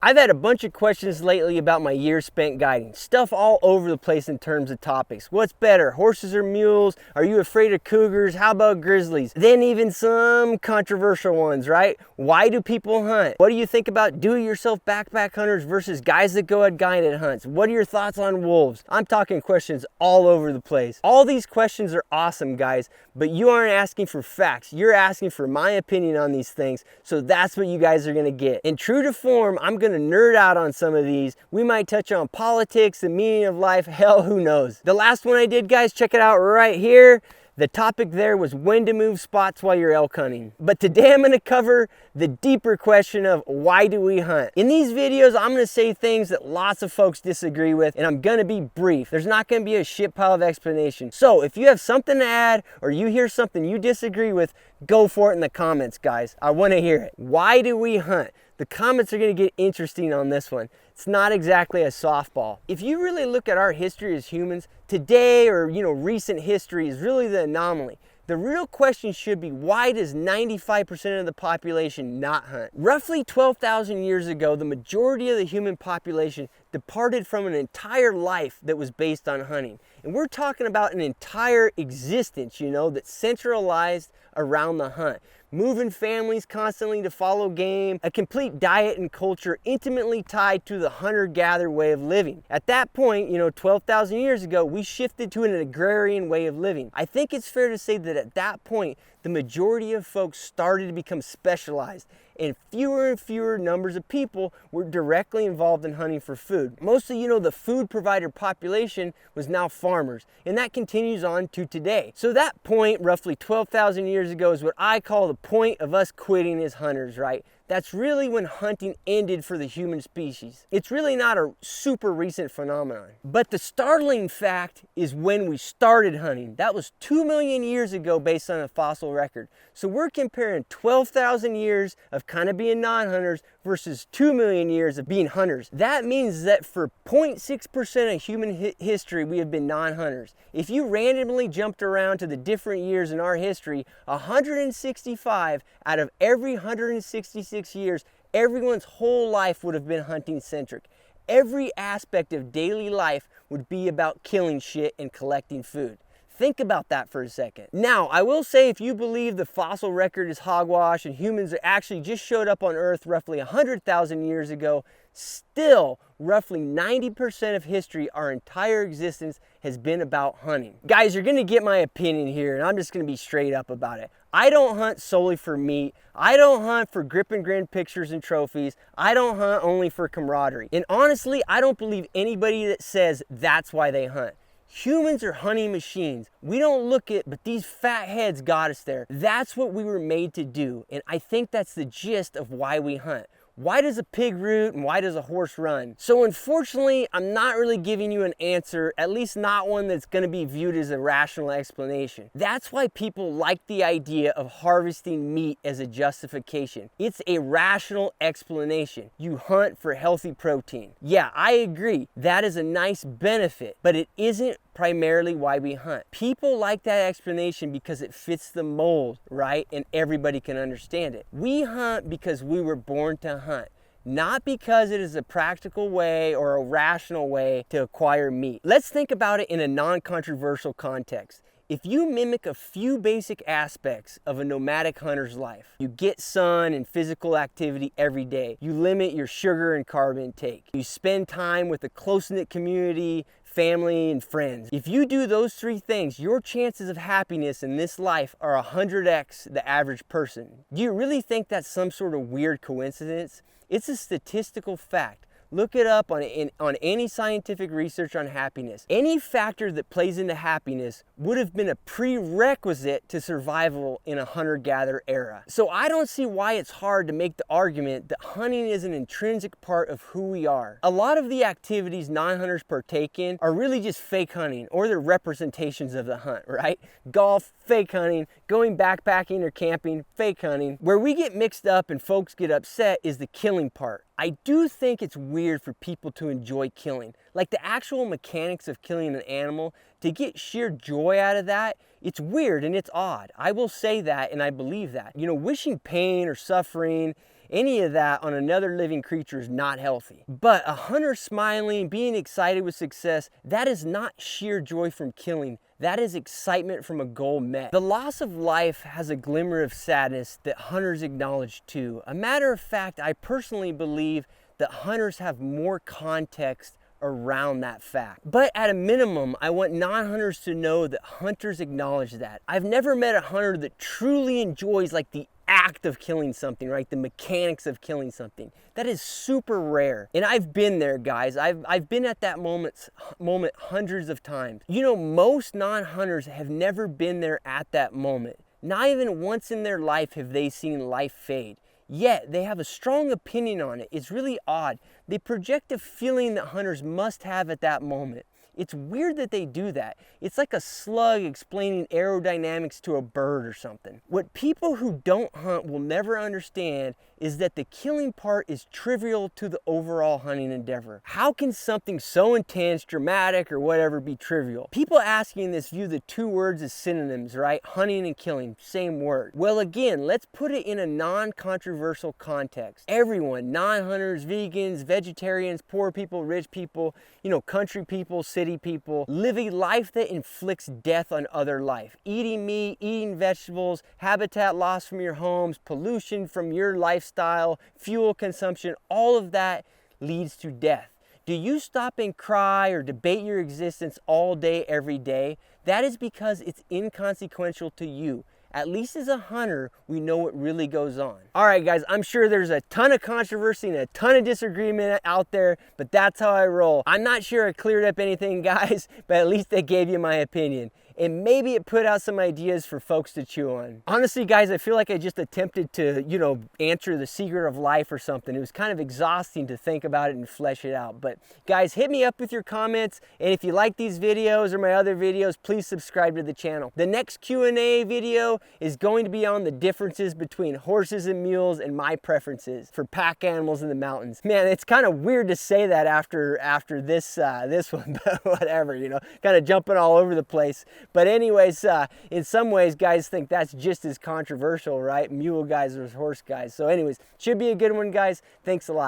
I've had a bunch of questions lately about my year spent guiding. Stuff all over the place in terms of topics. What's better, horses or mules? Are you afraid of cougars? How about grizzlies? Then even some controversial ones, right? Why do people hunt? What do you think about do-it-yourself backpack hunters versus guys that go at guided hunts? What are your thoughts on wolves? I'm talking questions all over the place. All these questions are awesome, guys, but you aren't asking for facts. You're asking for my opinion on these things, so that's what you guys are gonna get. And true to form, I'm gonna nerd out on some of these. We might touch on politics, the meaning of life, hell, who knows. The last one I did, guys, check it out right here. The topic there was when to move spots while you're elk hunting. But today I'm gonna cover the deeper question of why do we hunt? In these videos, I'm gonna say things that lots of folks disagree with, and I'm gonna be brief. There's not gonna be a shit pile of explanation. So if you have something to add or you hear something you disagree with, go for it in the comments, guys. I wanna hear it. Why do we hunt? The comments are gonna get interesting on this one. It's not exactly a softball. If you really look at our history as humans, today or recent history is really the anomaly. The real question should be, why does 95% of the population not hunt? Roughly 12,000 years ago, the majority of the human population departed from an entire life that was based on hunting. And we're talking about an entire existence, that's centralized around the hunt. Moving families constantly to follow game, a complete diet and culture intimately tied to the hunter-gatherer way of living. At that point, 12,000 years ago, we shifted to an agrarian way of living. I think it's fair to say that at that point, the majority of folks started to become specialized, and fewer numbers of people were directly involved in hunting for food. Mostly, the food provider population was now farmers, and that continues on to today. So that point, roughly 12,000 years ago, is what I call the point of us quitting as hunters, right? That's really when hunting ended for the human species. It's really not a super recent phenomenon. But the startling fact is when we started hunting. That was 2 million years ago based on a fossil record. So we're comparing 12,000 years of kind of being non-hunters versus 2 million years of being hunters. That means that for 0.6% of human history, we have been non-hunters. If you randomly jumped around to the different years in our history, 165 out of every 166 years, everyone's whole life would have been hunting centric. Every aspect of daily life would be about killing shit and collecting food. Think about that for a second. Now, I will say, if you believe the fossil record is hogwash and humans actually just showed up on Earth roughly 100,000 years ago, still roughly 90% of history, our entire existence, has been about hunting. Guys, you're gonna get my opinion here, and I'm just gonna be straight up about it. I don't hunt solely for meat. I don't hunt for grip and grin pictures and trophies. I don't hunt only for camaraderie. And honestly, I don't believe anybody that says that's why they hunt. Humans are hunting machines. We don't look it, but these fat heads got us there. That's what we were made to do, and I think that's the gist of why we hunt. Why does a pig root and why does a horse run? So unfortunately, I'm not really giving you an answer, at least not one that's gonna be viewed as a rational explanation. That's why people like the idea of harvesting meat as a justification. It's a rational explanation. You hunt for healthy protein. Yeah, I agree. That is a nice benefit, but it isn't primarily why we hunt. People like that explanation because it fits the mold, right? And everybody can understand it. We hunt because we were born to hunt, not because it is a practical way or a rational way to acquire meat. Let's think about it in a non-controversial context. If you mimic a few basic aspects of a nomadic hunter's life, you get sun and physical activity every day, you limit your sugar and carb intake, you spend time with a close-knit community, family, and friends. If you do those three things, your chances of happiness in this life are 100x the average person. Do you really think that's some sort of weird coincidence? It's a statistical fact. Look it up on any scientific research on happiness. Any factor that plays into happiness would have been a prerequisite to survival in a hunter-gatherer era. So I don't see why it's hard to make the argument that hunting is an intrinsic part of who we are. A lot of the activities non-hunters partake in are really just fake hunting, or they're representations of the hunt, right? Golf, fake hunting. Going backpacking or camping, fake hunting. Where we get mixed up and folks get upset is the killing part. I do think it's weird for people to enjoy killing. Like the actual mechanics of killing an animal, to get sheer joy out of that, it's weird and it's odd. I will say that, and I believe that. Wishing pain or suffering Any of that on another living creature is not healthy. But a hunter smiling, being excited with success, that is not sheer joy from killing. That is excitement from a goal met. The loss of life has a glimmer of sadness that hunters acknowledge too. A matter of fact, I personally believe that hunters have more context around that fact. But at a minimum, I want non-hunters to know that hunters acknowledge that. I've never met a hunter that truly enjoys like the act of killing something, right? The mechanics of killing something. That is super rare. And I've been there, guys. I've been at that moment hundreds of times. You know, most non-hunters have never been there at that moment. Not even once in their life have they seen life fade. Yet they have a strong opinion on it. It's really odd. They project a feeling that hunters must have at that moment. It's weird that they do that. It's like a slug explaining aerodynamics to a bird or something. What people who don't hunt will never understand is that the killing part is trivial to the overall hunting endeavor. How can something so intense, dramatic, or whatever be trivial? People asking this view the two words as synonyms, right? Hunting and killing, same word. Well, again, let's put it in a non-controversial context. Everyone, non-hunters, vegans, vegetarians, poor people, rich people, you know, country people, city people, live a life that inflicts death on other life. Eating meat, eating vegetables, habitat loss from your homes, pollution from your lifestyle, fuel consumption, all of that leads to death. Do you stop and cry or debate your existence all day, every day? That is because it's inconsequential to you. At least as a hunter, we know what really goes on. All right, guys, I'm sure there's a ton of controversy and a ton of disagreement out there, but that's how I roll. I'm not sure I cleared up anything, guys, but at least I gave you my opinion. And maybe it put out some ideas for folks to chew on. Honestly, guys, I feel like I just attempted to, you know, answer the secret of life or something. It was kind of exhausting to think about it and flesh it out. But guys, hit me up with your comments. And if you like these videos or my other videos, please subscribe to the channel. The next Q&A video is going to be on the differences between horses and mules and my preferences for pack animals in the mountains. Man, it's kind of weird to say that after this one, but whatever, you know, kind of jumping all over the place. But anyways, in some ways, guys think that's just as controversial, right? Mule guys versus horse guys. So anyways, should be a good one, guys. Thanks a lot.